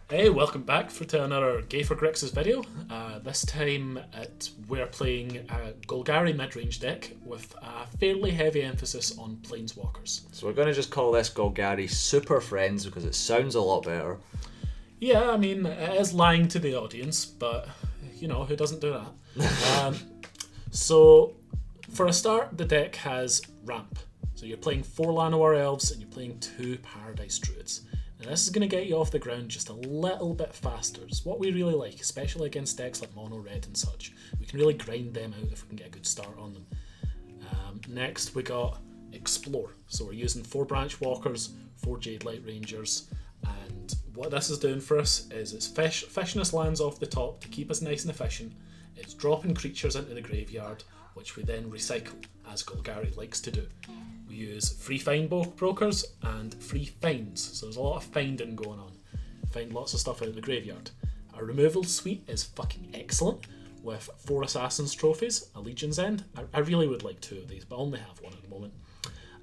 Hey, welcome back to another Gay for Grix's video. This time we're playing a Golgari midrange deck with a fairly heavy emphasis on Planeswalkers. So we're going to just call this Golgari Superfriends because it sounds a lot better. Yeah, I mean, it is lying to the audience, but, you know, who doesn't do that? So, for a start, the deck has ramp. So you're playing 4 Llanowar Elves and you're playing 2 Paradise Druids. Now this is going to get you off the ground just a little bit faster. It's what we really like, especially against decks like Mono Red and such. We can really grind them out if we can get a good start on them. Next we got Explore. So we're using 4 Branch Walkers, 4 Jade Light Rangers, and what this is doing for us is it's fishing us lands off the top to keep us nice and efficient. It's dropping creatures into the graveyard, which we then recycle, as Golgari likes to do. We use free find brokers and free finds, so there's a lot of finding going on. Find lots of stuff out of the graveyard. Our removal suite is fucking excellent, with 4 Assassin's Trophies, a Legion's End. I really would like 2 of these, but I only have 1 at the moment.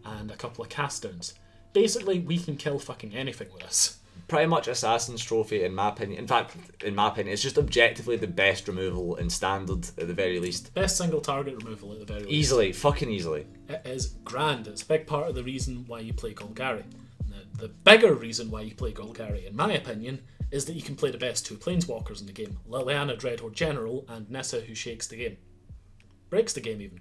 And a couple of cast downs. Basically, we can kill fucking anything with this. Pretty much Assassin's Trophy, in my opinion. In fact, in my opinion, it's just objectively the best removal in Standard at the very least. Best single target removal at the very least. Easily, fucking easily. It is grand. It's a big part of the reason why you play Golgari. Now, the bigger reason why you play Golgari, in my opinion, is that you can play the best 2 Planeswalkers in the game. Liliana Dreadhorde General and Nissa, who shakes the game. Breaks the game even.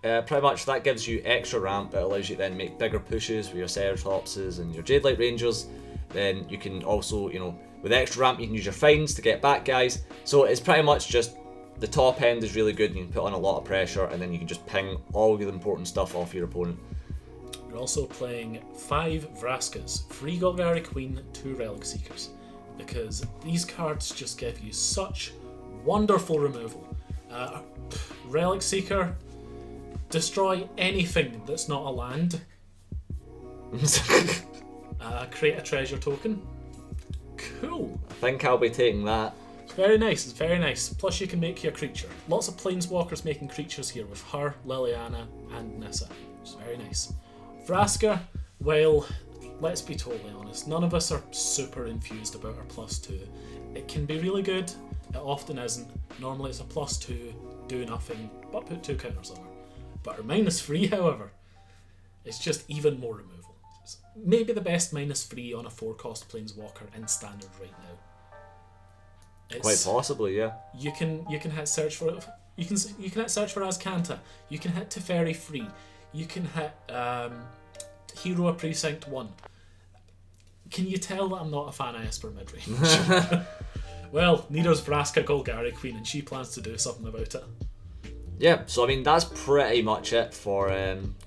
Pretty much that gives you extra ramp. It allows you to then make bigger pushes with your Ceratopses and your Jade Light Rangers. Then you can also, you know, with extra ramp you can use your finds to get back guys. So it's pretty much just the top end is really good and you can put on a lot of pressure and then you can just ping all the important stuff off your opponent. You're also playing 5 Vraskas, 3 Golgari Queen, 2 Relic Seekers, because these cards just give you such wonderful removal. Relic Seeker, destroy anything that's not a land. Create a treasure token. Cool. I think I'll be taking that. It's very nice, it's very nice. Plus you can make your creature. Lots of Planeswalkers making creatures here with her, Liliana, and Nissa. It's very nice. Vraska, well, let's be totally honest, none of us are super infused about our +2. It can be really good, it often isn't. Normally it's a +2, do nothing, but put 2 counters on her. But her -3, however, is just even more removal. It's maybe the best -3 on a 4-cost Planeswalker in Standard right now. Quite possibly, yeah. You can hit search for you can hit search for Azcanta. You can hit Teferi free. You can hit Hero of Precinct 1. Can you tell that I'm not a fan of Esper midrange? Well, neither's Vraska Golgari Queen, and she plans to do something about it. Yeah, so I mean that's pretty much it for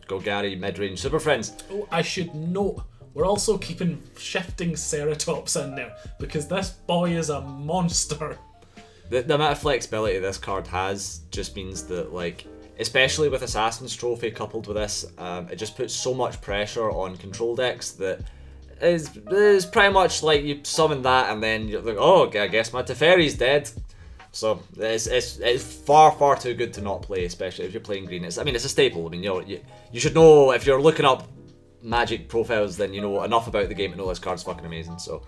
Golgari midrange Super Friends. Oh, I should note, we're also keeping shifting Ceratops in there, because this boy is a monster. The amount of flexibility this card has just means that, like, especially with Assassin's Trophy coupled with this, it just puts so much pressure on control decks that is pretty much like you summon that and then you're like, oh, I guess my Teferi's dead. So it's far too good to not play, especially if you're playing green. It's a staple. I mean, you should know if you're looking up Magic profiles, then you know enough about the game to know this card's fucking amazing. So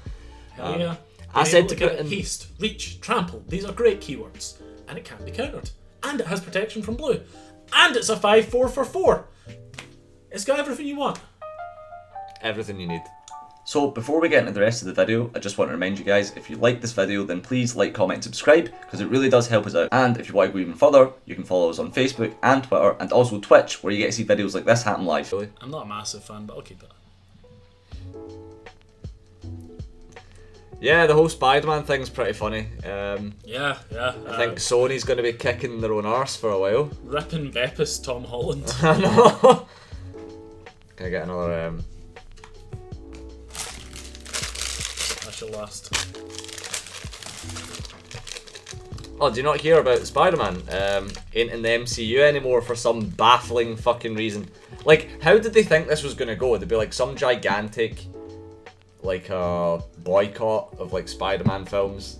Yeah. I said to give put it in haste, reach, trample. These are great keywords, and it can't be countered. And it has protection from blue, and it's a 5/4 for 4. It's got everything you want. everything you need. So before we get into the rest of the video, I just want to remind you guys, if you like this video, then please like, comment and subscribe, because it really does help us out. And if you want to go even further, you can follow us on Facebook and Twitter, and also Twitch, where you get to see videos like this happen live. I'm not a massive fan, but I'll keep it. Yeah, the whole Spider-Man thing's pretty funny. Yeah. I think Sony's going to be kicking their own arse for a while. Ripping Beppis Tom Holland. I know. Can I get another... That's your last. Oh, do you not hear about Spider-Man ain't in the MCU anymore for some baffling fucking reason? Like, how did they think this was going to go? There'd be like some gigantic, like, boycott of like Spider-Man films.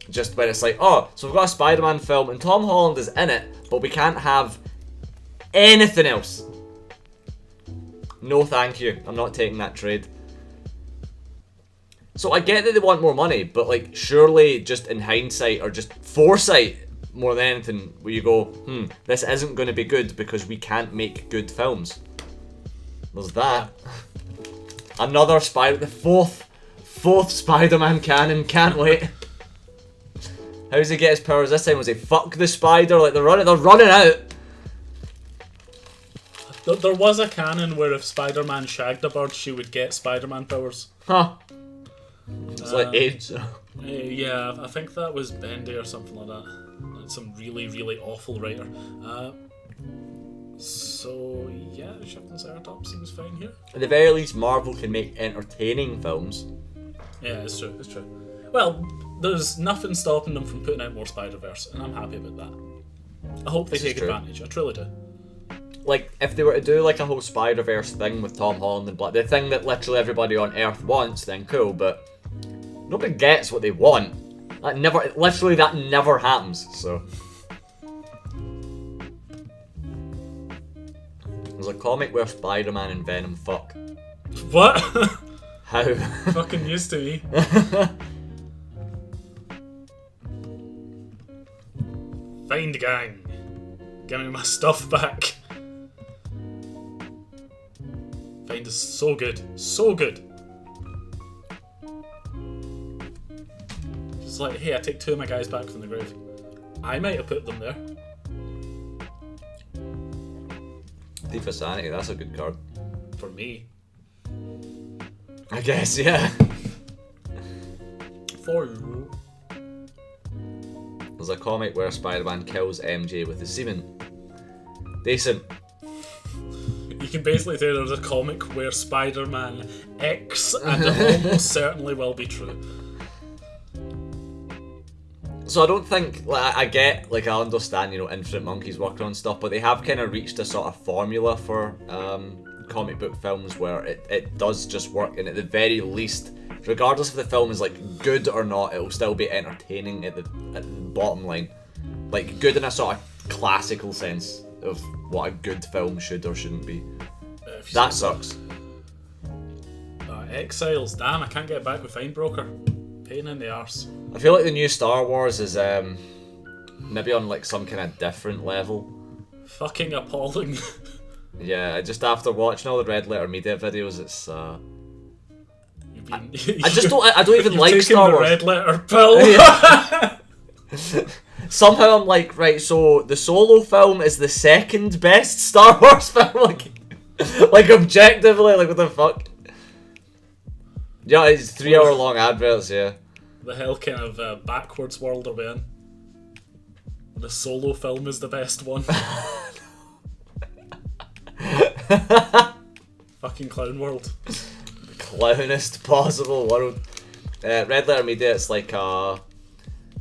Just when it's like, oh, so we've got a Spider-Man film and Tom Holland is in it, but we can't have anything else. No thank you, I'm not taking that trade. So I get that they want more money, but like surely just in hindsight or just foresight more than anything, where you go, this isn't going to be good because we can't make good films. There's that. Another the fourth Spider-Man canon. Can't wait. How does he get his powers this time? Was he fuck the spider? Like they're running out. There was a canon where if Spider-Man shagged a bird, she would get Spider-Man powers. Huh. It's like AIDS. Yeah, I think that was Bendy or something like that. Some really, really awful writer. So yeah, Shifting Ceratops seems fine here. At the very least, Marvel can make entertaining films. Yeah, it's true. It's true. Well, there's nothing stopping them from putting out more Spider-Verse, and I'm happy about that. I hope they take advantage. I truly do. Like, if they were to do like a whole Spider-Verse thing with Tom Holland and Black, the thing that literally everybody on Earth wants, then cool, but nobody gets what they want. That never happens, so. There's a comic where Spider-Man and Venom fuck. What? How? Fucking used to me. Find gang. Give me my stuff back. Find is so good. So good. It's like, hey, I take 2 of my guys back from the grave. I might have put them there. Thief of Sanity, that's a good card. For me. I guess, yeah. For you. There's a comic where Spider-Man kills MJ with his semen. Decent. You can basically say there's a comic where Spider-Man X, and it almost certainly will be true. So I don't think, like, I get, like, I understand, Infinite Monkey's working on stuff, but they have kind of reached a sort of formula for comic book films where it does just work, and at the very least, regardless if the film is, like, good or not, it'll still be entertaining at the bottom line. Like, good in a sort of classical sense of what a good film should or shouldn't be. That sucks. Exiles, damn, I can't get back with Findbroker. Pain in the arse. I feel like the new Star Wars is maybe on like some kind of different level. Fucking appalling. Yeah, just after watching all the Red Letter Media videos, it's I don't even like Star Wars. Red Letter pill. Yeah. Somehow I'm like, right, so the Solo film is the second best Star Wars film, like objectively, like what the fuck? Yeah, it's 3 hour long adverts, yeah. The hell kind of backwards world are we in? The Solo film is the best one. Fucking clown world. The clownest possible world. Red Letter Media, it's like a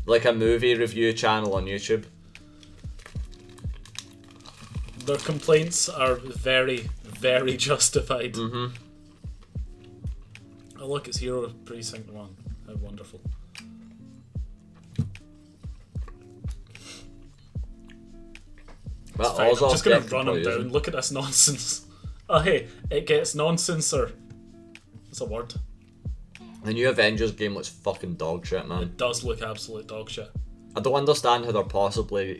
movie review channel on YouTube. Their complaints are very, very justified. Mm-hmm. Oh look, it's Hero Precinct 1. How wonderful. Well, I'm just gonna run him down. Look at this nonsense. Oh hey, it gets nonsenser. That's a word. The new Avengers game looks fucking dog shit, man. It does look absolute dog shit. I don't understand how they're possibly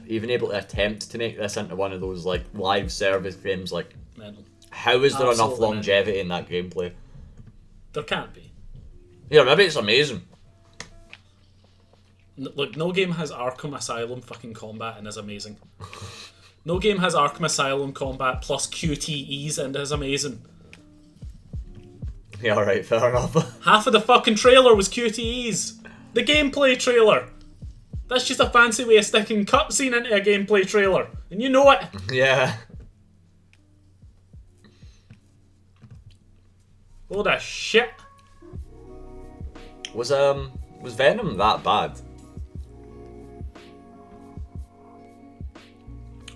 even able to attempt to make this into one of those like live service games. Like, mental. How is there enough Absolutely longevity in that gameplay? There can't be. Yeah, maybe it's amazing. Look, no game has Arkham Asylum fucking combat and is amazing. No game has Arkham Asylum combat plus QTEs and is amazing. Yeah, alright, fair enough. Half of the fucking trailer was QTEs. The gameplay trailer. That's just a fancy way of sticking cutscene into a gameplay trailer. And you know it. Yeah. Load of shit. Was Venom that bad?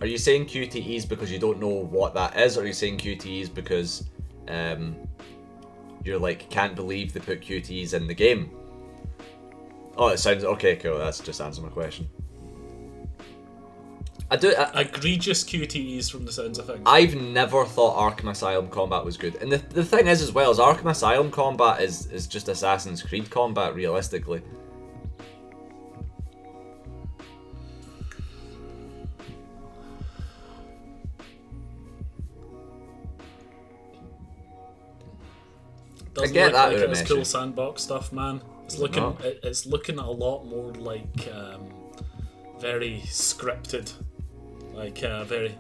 Are you saying QTEs because you don't know what that is, or are you saying QTEs because you're like, can't believe they put QTEs in the game? Oh, it sounds okay, cool. That's just answered my question. Egregious QTEs from the sounds of things. I've never thought Arkham Asylum combat was good. And the thing is as well, is Arkham Asylum combat is just Assassin's Creed combat, realistically. Doesn't I get look that, like it's Urameshi. cool sandbox stuff, man. It's looking it's looking a lot more like very scripted, like very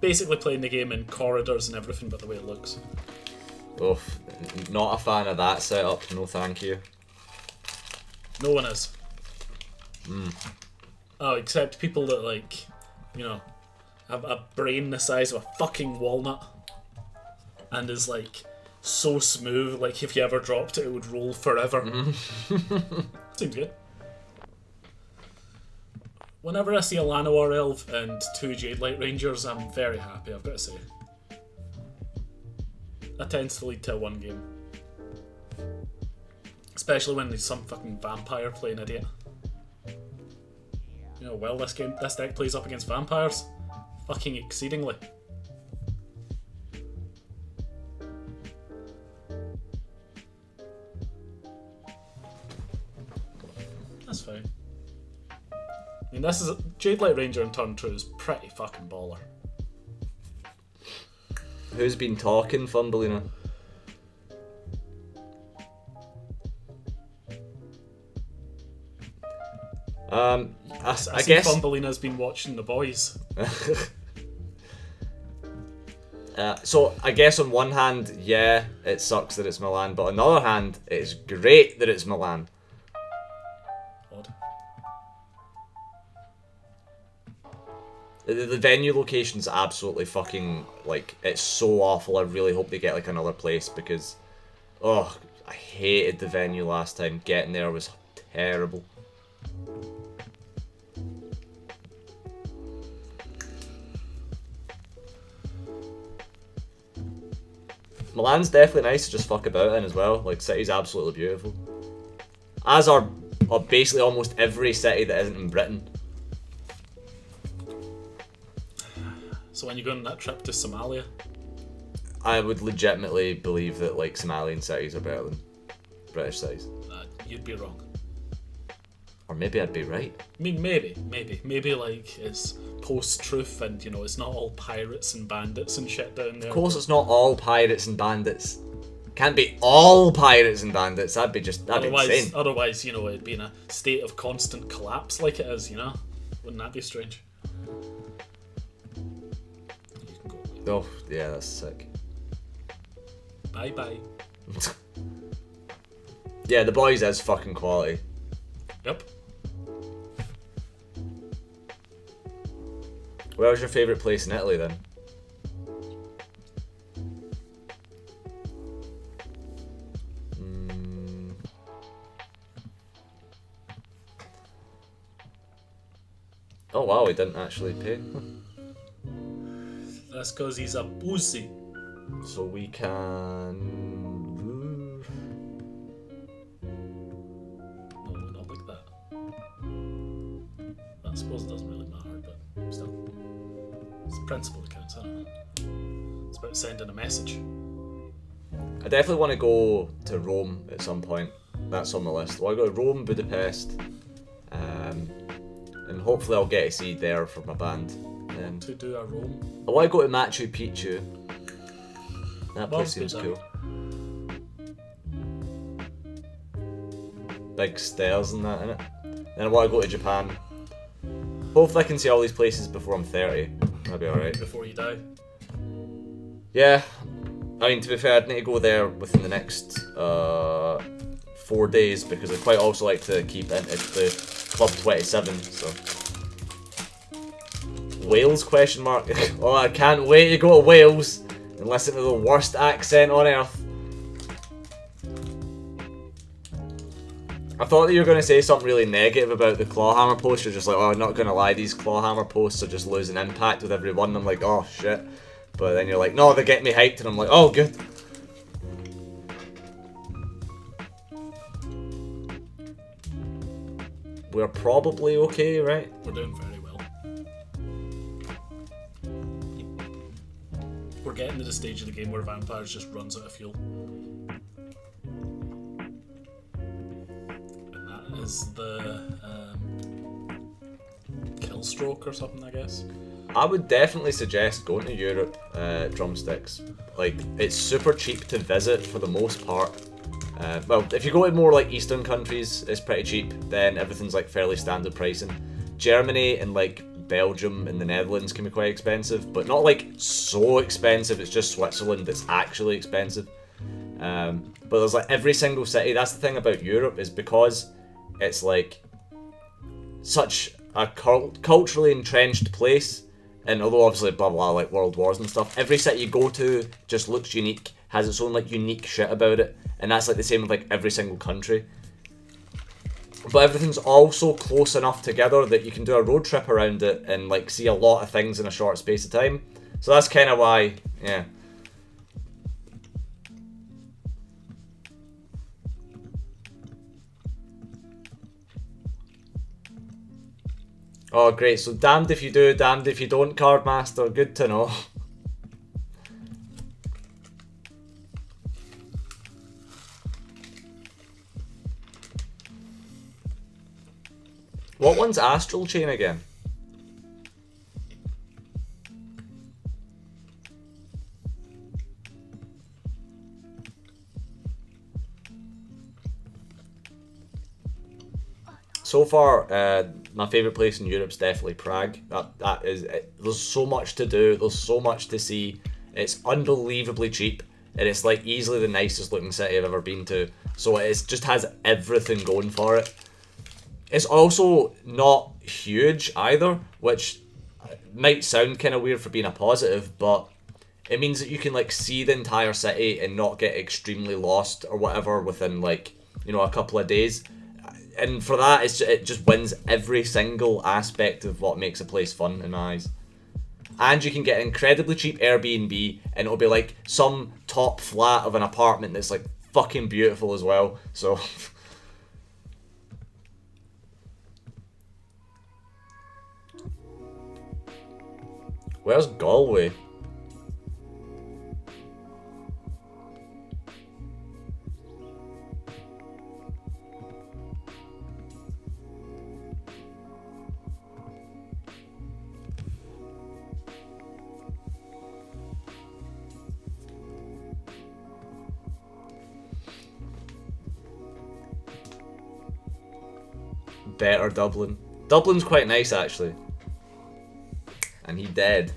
basically playing the game in corridors and everything, but the way it looks. Oof, not a fan of that setup. No, thank you. No one is. Oh, except people that like, you know, have a brain the size of a fucking walnut, and is like so smooth. Like if you ever dropped it, it would roll forever. Seems good. Whenever I see a Llanowar Elf and 2 Jadelight Rangers, I'm very happy, I've got to say. That tends to lead to a 1 game. Especially when there's some fucking vampire playing idiot. You know, well, this deck plays up against vampires. Fucking exceedingly. That's fine. I mean, this is Jadelight Ranger in turn 2 is pretty fucking baller. Who's been talking, Thumbelina? I I guess. Thumbelina's been watching The Boys. So I guess on one hand, yeah, it sucks that it's Milan, but on the other hand, it's great that it's Milan. Odd. The venue location's absolutely fucking, like, it's so awful. I really hope they get, like, another place because, oh, I hated the venue last time. Getting there was terrible. Milan's definitely nice to just fuck about in as well. Like, city's absolutely beautiful. As are basically almost every city that isn't in Britain. So when you go on that trip to Somalia, I would legitimately believe that, like, Somalian cities are better than British cities. you'd be wrong. Or maybe I'd be right. I mean, maybe like it's post-truth, and you know it's not all pirates and bandits and shit down there. Of course, it's not all pirates and bandits. Can't be all pirates and bandits. That'd be insane. Otherwise, you know, it'd be in a state of constant collapse like it is. You know, wouldn't that be strange? Oh, yeah, that's sick. Bye bye. Yeah, The Boys is fucking quality. Yep. Where was your favourite place in Italy then? Oh wow, he didn't actually pay. That's because he's a pussy. So we can... No, not like that. I suppose it doesn't really matter, but still. It's the principle that counts, I don't know. It's about sending a message. I definitely want to go to Rome at some point. That's on the list. I want to go to Rome, Budapest, and hopefully I'll get a seed there for my band. To do a Rome. I want to go to Machu Picchu. That place seems cool. Big stairs and that, innit? Then I want to go to Japan. Hopefully I can see all these places before I'm 30. That'll be alright. Before you die. Yeah. I mean, to be fair, I'd need to go there within the next 4 days because I'd quite also like to keep into the Club 27, so... Wales, question mark? Oh, I can't wait to go to Wales and listen to the worst accent on earth. I thought that you were going to say something really negative about the Clawhammer posts. You're just like, oh, I'm not going to lie, these Clawhammer posts are just losing impact with every one. I'm like, oh, shit. But then you're like, no, they get me hyped, and I'm like, oh, good. We're probably okay, right? We're doing very well. getting to the stage of the game where Vampires just runs out of fuel. And that is the kill stroke or something, I guess. I would definitely suggest going to Europe, Drumsticks. Like, it's super cheap to visit for the most part. Well, if you go to more like Eastern countries, it's pretty cheap. Then everything's like fairly standard pricing. Germany and like Belgium and the Netherlands can be quite expensive, but not like so expensive. It's just Switzerland that's actually expensive. But there's like every single city. That's the thing about Europe, is because it's like such a culturally entrenched place. And although obviously blah blah like world wars and stuff, every city you go to just looks unique, has its own like unique shit about it, and that's like the same with like every single country. But everything's also close enough together that you can do a road trip around it and like see a lot of things in a short space of time. So that's kind of why, yeah. Oh great, so damned if you do, damned if you don't, Cardmaster, good to know. What one's Astral Chain again? So far, my favourite place in Europe's definitely Prague. That is, there's so much to do, there's so much to see. It's unbelievably cheap, and it's like easily the nicest looking city I've ever been to. So it just has everything going for it. It's also not huge either, which might sound kind of weird for being a positive, but it means that you can like see the entire city and not get extremely lost or whatever within like, you know, a couple of days. And for that, it just wins every single aspect of what makes a place fun in my eyes. And you can get an incredibly cheap Airbnb, and it'll be like some top flat of an apartment that's like fucking beautiful as well. So where's Galway? Better Dublin. Dublin's quite nice actually. And he dead.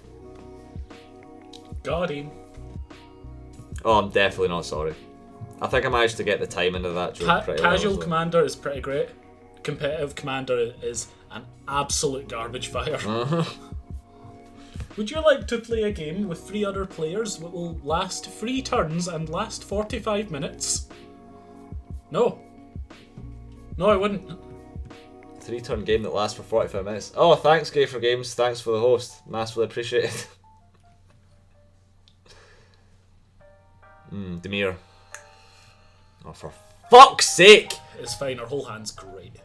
Got him. Oh, I'm definitely not sorry. I think I managed to get the time into that joke pretty well. Casual Commander is pretty great. Competitive Commander is an absolute garbage fire. Would you like to play a game with 3 other players that will last 3 turns and last 45 minutes? No. No, I wouldn't. 3-turn game that lasts for 45 minutes. Oh, thanks, Gay for Games. Thanks for the host. Massively appreciated. Demir. Oh, for fuck's sake! It's fine, our whole hand's great.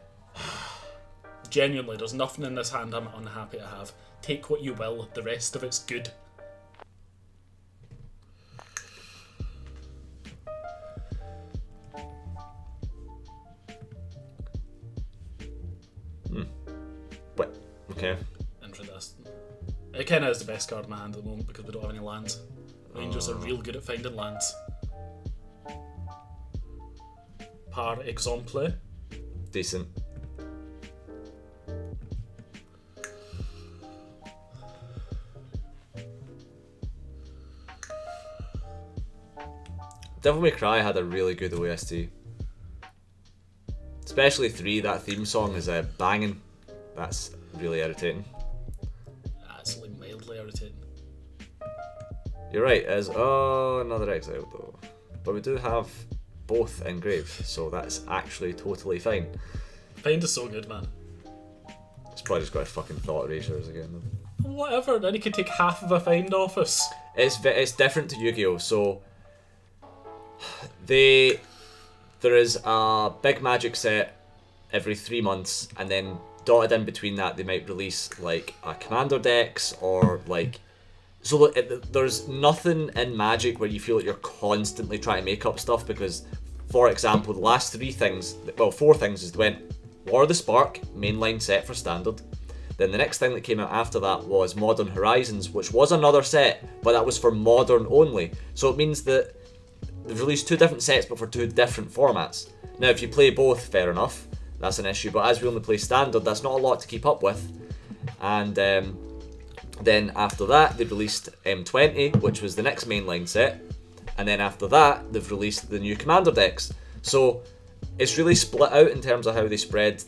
Genuinely, there's nothing in this hand I'm unhappy to have. Take what you will, the rest of it's good. But, okay. Interesting. It kind of is the best card in my hand at the moment because we don't have any lands. Rangers are real good at finding lands. Par exemple. Decent. Devil May Cry had a really good OST. Especially 3, that theme song is banging. That's really irritating. That's like mildly irritating. You're right, it is another exile though. But we do have both engraved, so that's actually totally fine. Find is so good, man. It's probably just got a fucking thought erasers again though. Whatever, then you could take half of a find office. It's different to Yu-Gi-Oh! So there is a big Magic set every 3 months, and then dotted in between that they might release like a Commander decks or like So look, there's nothing in Magic where you feel like you're constantly trying to make up stuff, because, for example, the last four things is went War of the Spark, mainline set for Standard. Then the next thing that came out after that was Modern Horizons, which was another set, but that was for Modern only. So it means that they've released two different sets, but for two different formats. Now, if you play both, fair enough, that's an issue, but as we only play Standard, that's not a lot to keep up with. And then after that, they released M20, which was the next mainline set. And then after that, they've released the new Commander decks. So it's really split out in terms of how they spread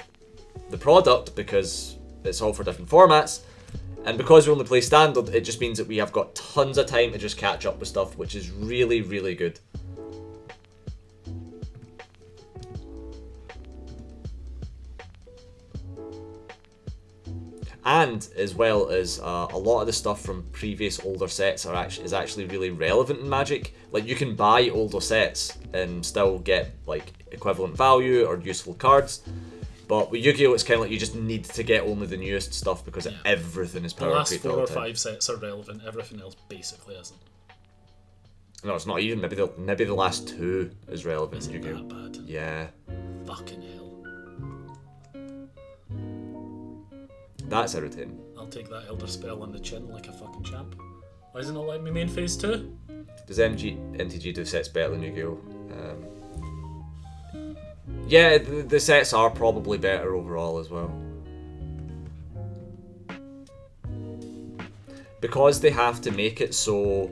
the product, because it's all for different formats. And because we only play Standard, it just means that we have got tons of time to just catch up with stuff, which is really, really good. And as well as a lot of the stuff from previous older sets is actually really relevant in Magic. Like, you can buy older sets and still get like equivalent value or useful cards. But with Yu-Gi-Oh, it's kind of like you just need to get only the newest stuff, because everything is power The last creep 4 all or the time. 5 sets are relevant. Everything else basically isn't. No, it's not even. Maybe the last 2 is relevant. Is it Yu-Gi-Oh. that bad? Yeah. Fucking hell. That's irritating. I'll take that Elder Spell on the chin like a fucking champ. Why isn't it letting me main phase 2? Does MTG do sets better than Yu-Gi-Oh? Yeah, the sets are probably better overall as well. Because they have to make it so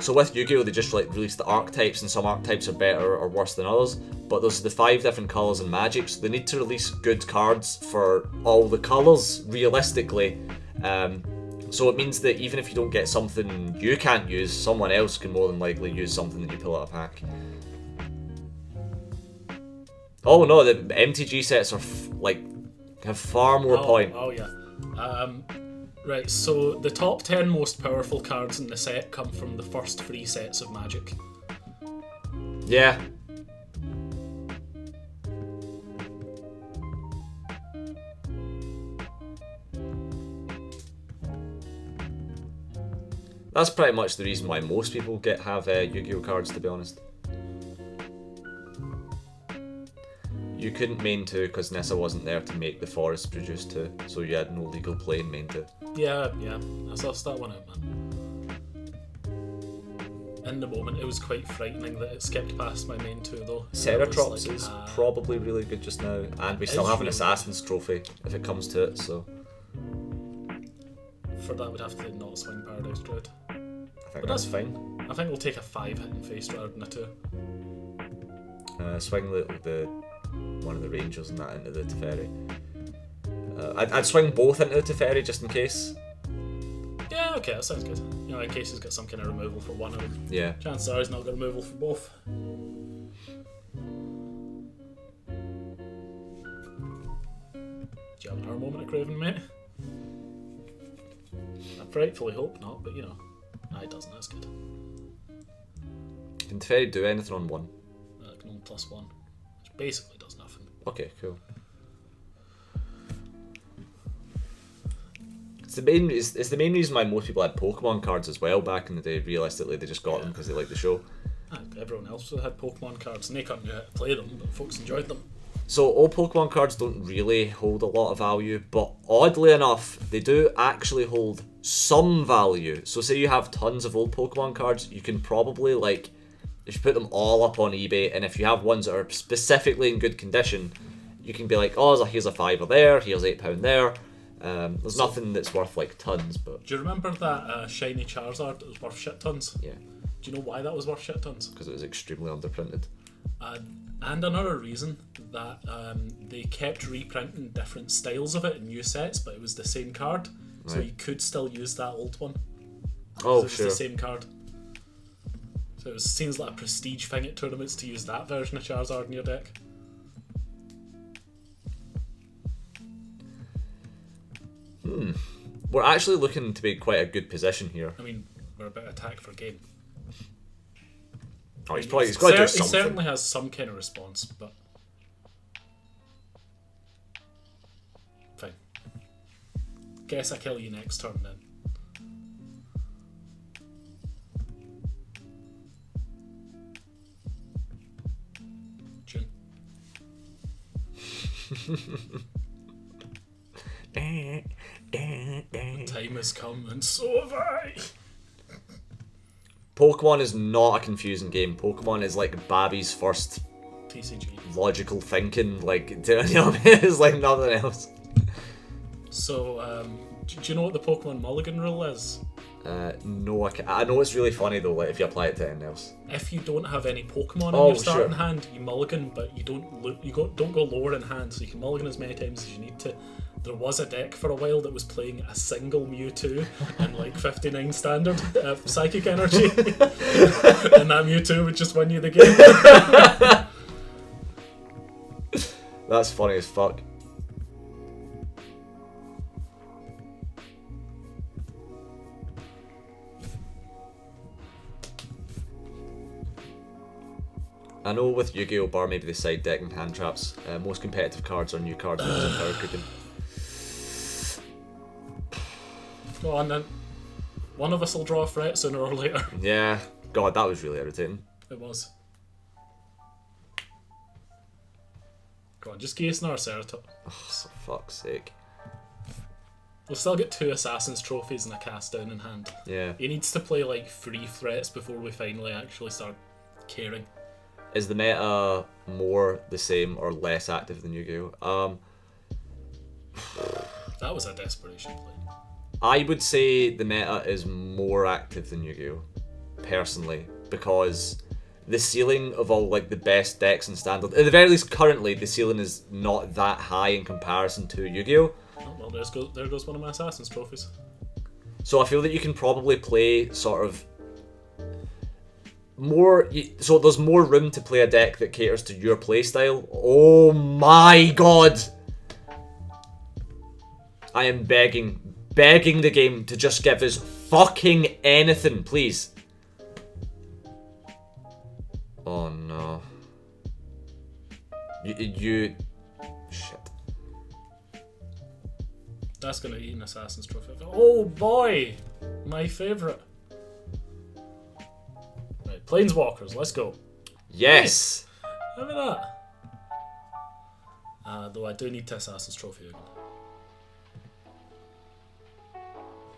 with Yu-Gi-Oh, they just like release the archetypes, and some archetypes are better or worse than others. But there's the 5 different colours in Magic, so they need to release good cards for all the colours, realistically. So it means that even if you don't get something you can't use, someone else can more than likely use something that you pull out of a pack. Oh no, the MTG sets are have far more point. Oh yeah. Right, so the top 10 most powerful cards in the set come from the first 3 sets of Magic. Yeah. That's pretty much the reason why most people have Yu-Gi-Oh cards, to be honest. You couldn't main 2 because Nissa wasn't there to make the forest produce 2, so you had no legal play in main 2. Yeah, I sussed that one out, man. In the moment, it was quite frightening that it skipped past my main 2, though. Ceratrops is probably really good just now, and we still have an Assassin's Trophy if it comes to it, so... For that, we'd have to not swing Paradise Druid. I think that's fine. I think we'll take a 5 hitting face rather than a 2. Swing the one of the Rangers and that into the Teferi. I'd swing both into the Teferi just in case. Yeah, okay, that sounds good. You know, in case he's got some kind of removal for one of them. Yeah. Chances are he's not got removal for both. Do you have another moment of craving, mate? I frightfully hope not, but you know. No, it doesn't, that's good. Can Teferi do anything on 1? It can only +1, which basically does nothing. Okay, cool. It's the main reason why most people had Pokemon cards as well back in the day. Realistically, they just got them because they liked the show. Everyone else had Pokemon cards, and they couldn't know how to play them, but folks enjoyed them. So all Pokemon cards don't really hold a lot of value, but oddly enough, they do actually hold some value. So say you have tons of old Pokemon cards, you can probably, like, if you put them all up on eBay, and if you have ones that are specifically in good condition, you can be like, oh, here's a £5 there, here's £8 there. There's nothing that's worth like tons, but... Do you remember that shiny Charizard that was worth shit tons? Yeah. Do you know why that was worth shit tons? Because it was extremely underprinted. And another reason that they kept reprinting different styles of it in new sets, but it was the same card, so you could still use that old one. Oh, it was the same card. So it seems like a prestige thing at tournaments to use that version of Charizard in your deck. We're actually looking to be quite a good position here. I mean, we're about to attack for game. Oh, he's got to do something. He certainly has some kind of response, but fine. Guess I kill you next turn then. Time has come, and so have I. Pokemon is not a confusing game. Pokemon is like Babby's first TCG. logical thinking. Like, you know what I mean? It's like nothing else. So, do you know what the Pokemon Mulligan rule is? No, I know it's really funny though. Like if you apply it to anything else. If you don't have any Pokemon in Oh, your starting sure. hand, you mulligan, but you don't go lower in hand, so you can mulligan as many times as you need to. There was a deck for a while that was playing a single Mewtwo in like 59 standard psychic energy, and that Mewtwo would just win you the game. That's funny as fuck. I know with Yu-Gi-Oh! Bar maybe the side deck and hand traps, most competitive cards are new cards with power cooking. Go on then. One of us will draw a threat sooner or later. Yeah, God, that was really irritating. It was. Go on, just Geass and Ceratops. Oh, for fuck's sake. We'll still get 2 Assassin's Trophies and a cast down in hand. Yeah. He needs to play like 3 threats before we finally actually start caring. Is the meta more the same or less active than Yu-Gi-Oh? That was a desperation play. I would say the meta is more active than Yu-Gi-Oh! Personally, because the ceiling of all like the best decks in standard, at the very least currently, the ceiling is not that high in comparison to Yu-Gi-Oh! Oh, well, there goes one of my Assassin's Trophies. So I feel that you can probably play sort of more, so there's more room to play a deck that caters to your playstyle. Oh my god! I am begging the game to just give us fucking anything, please. Oh no. You shit. That's gonna eat an Assassin's Trophy. Oh boy! My favourite. Right, Planeswalkers, let's go. Yes! How about that? Though I do need to Assassin's Trophy again.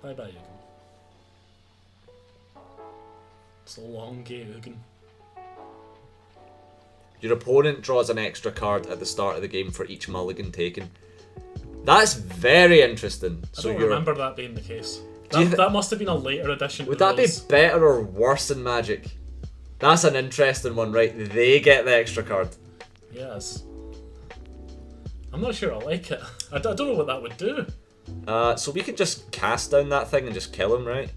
Bye bye, Ugin. It's a long game, Ugin. Your opponent draws an extra card at the start of the game for each mulligan taken. That's very interesting. I don't remember that being the case. Do That must have been a later addition. Would to that be rules. better or worse than Magic? That's an interesting one, right? They get the extra card. Yes. I'm not sure I like it. I don't know what that would do. So we can just cast down that thing and just kill him, right?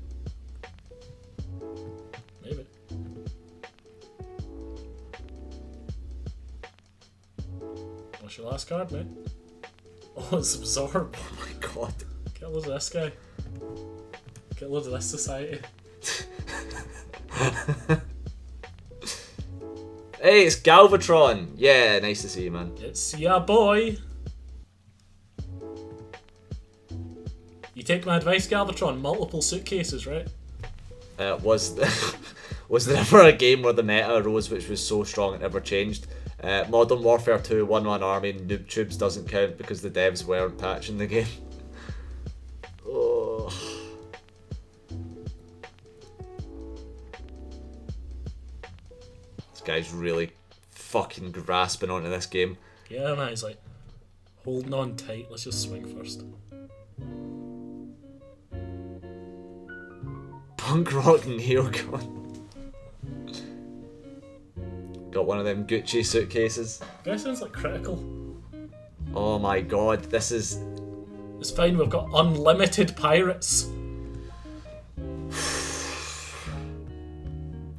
Maybe. What's your last card, mate? Oh, it's Absorb. Oh my god. Get loads of this guy. Get loads of this society. Hey, it's Galvatron! Yeah, nice to see you, man. It's ya boy. You take my advice, Galvatron. Multiple suitcases, right? Was there ever a game where the meta arose which was so strong it never changed? Modern Warfare 2 1-1 army noob tubes doesn't count because the devs weren't patching the game. Oh. This guy's really fucking grasping onto this game. Yeah, man. He's like holding on tight. Let's just swing first. Punk rock neocon. Got one of them Gucci suitcases. Guy sounds like critical. Oh my god, this is... It's fine. We've got unlimited pirates.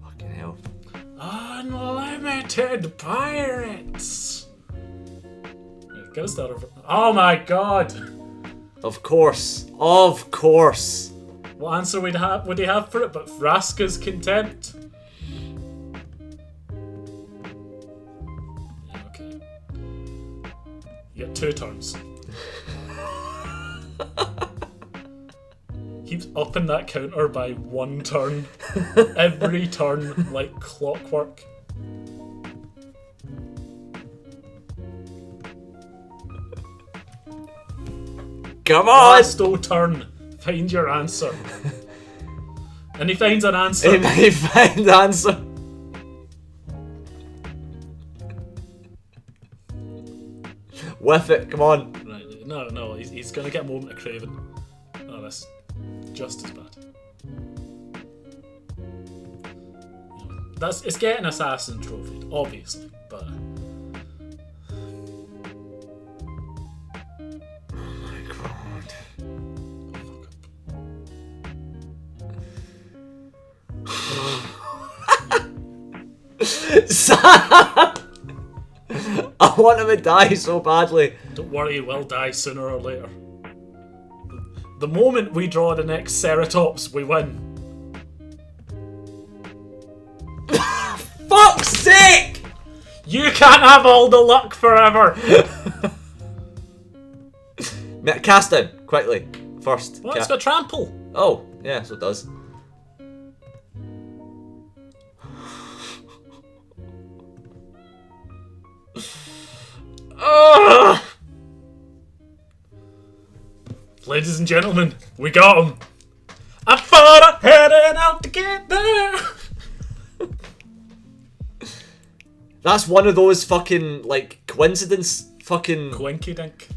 Fucking hell. Unlimited pirates. Right, give us that over. Oh my god. Of course. Of course. What answer would he have for it but Vraska's contempt? Yeah, okay. You get 2 turns. Keeps upping that counter by 1 turn. Every turn, like clockwork. Come on! Last turn. Find your answer. And he finds an answer. He finds the answer. With it, come on. Right, no, he's gonna get a moment of craving. Oh, that's just as bad. It's getting assassin trophy, obviously, but. Oh my god. Sam! I want him to die so badly. Don't worry, he will die sooner or later. The moment we draw the next Ceratops, we win. Fuck's sake! You can't have all the luck forever! Cast him, quickly. First. Well, it's got trample. Oh, yeah, so it does. Ladies and gentlemen, we got him. I thought I headed out to get there. That's one of those fucking, like, coincidence fucking... Coinky dink.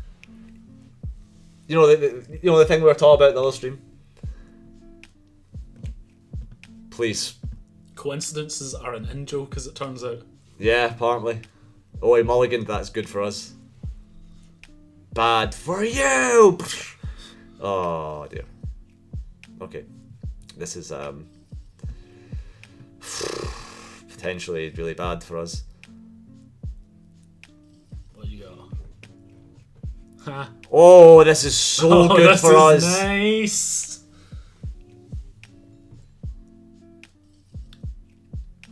You know the thing we were talking about in the other stream? Please. Coincidences are an in-joke, as it turns out. Yeah, apparently. Oh, he mulliganed, that's good for us. Bad for you! Oh, dear. Okay. This is, potentially really bad for us. What you got? Ha. Oh, this is so good for us. This is nice.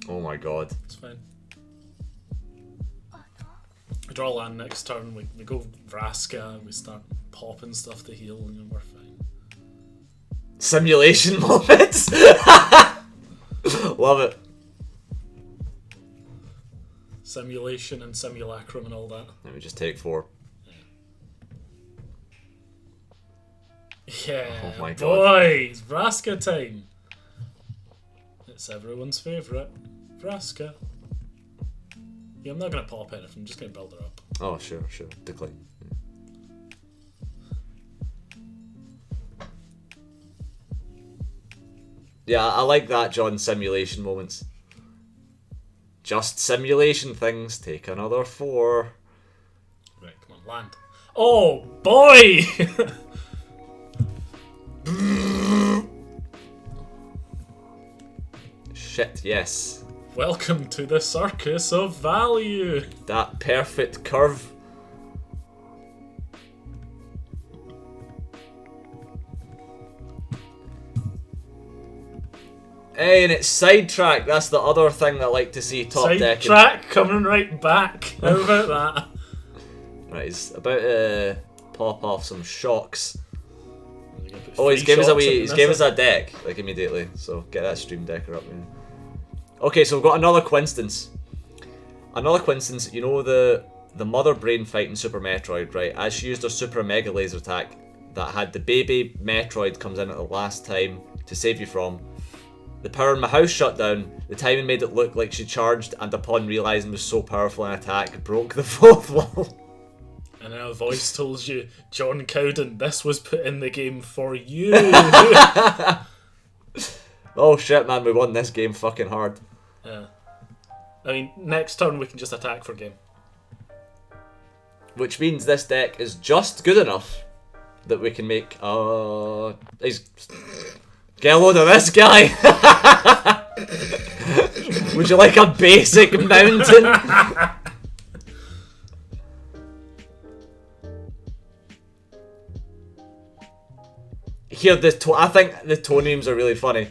Oh my god. It's fine. We draw land next turn, we go Vraska, we start popping stuff to heal, and we're fine. Simulation moments! Love it. Simulation and simulacrum and all that. Let me just take 4. Yeah, Oh my god. boys, Vraska time. It's everyone's favourite, Vraska. Yeah, I'm not going to pop anything, I'm just going to build her up. Oh, sure. Decline. Yeah, I like that, John. Simulation moments. Just simulation things. Take another 4. Right, come on, land. Oh, boy! Shit, yes. Welcome to the circus of value. That perfect curve. Hey, and it's sidetrack. That's the other thing I like to see top deck. Sidetrack coming right back. How about that? Right, he's about to pop off some shocks. Oh, he's gave us a deck, like, immediately. So get that stream decker up, man. Okay, so we've got another coincidence. Another coincidence, you know the mother brain fight in Super Metroid, right? As she used her Super Mega Laser attack that had the baby Metroid comes in at the last time to save you from. The power in my house shut down, the timing made it look like she charged, and upon realising it was so powerful an attack, broke the fourth wall. And now a voice tells you, John Cowden, this was put in the game for you. Oh shit, man, we won this game fucking hard. Yeah. I mean, next turn we can just attack for game. Which means this deck is just good enough that we can make, get a load of this guy! Would you like a basic mountain? Here, I think the tonemes are really funny.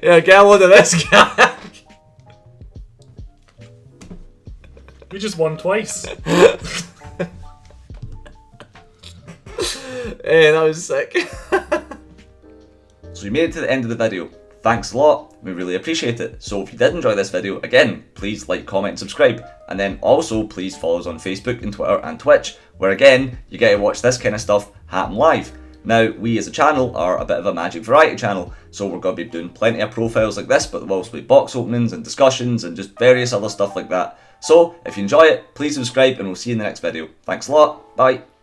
Yeah, get a load of this guy. We just won twice. Hey, that was sick. So you made it to the end of the video. thanks a lot, we really appreciate it. So if you did enjoy this video, again, please like, comment and subscribe. And then also please follow us on Facebook and Twitter and Twitch, where again, you get to watch this kind of stuff happen live. Now, we as a channel are a bit of a Magic variety channel, so we're going to be doing plenty of profiles like this, but there'll also be box openings and discussions and just various other stuff like that. So, if you enjoy it, please subscribe and we'll see you in the next video. Thanks a lot, bye!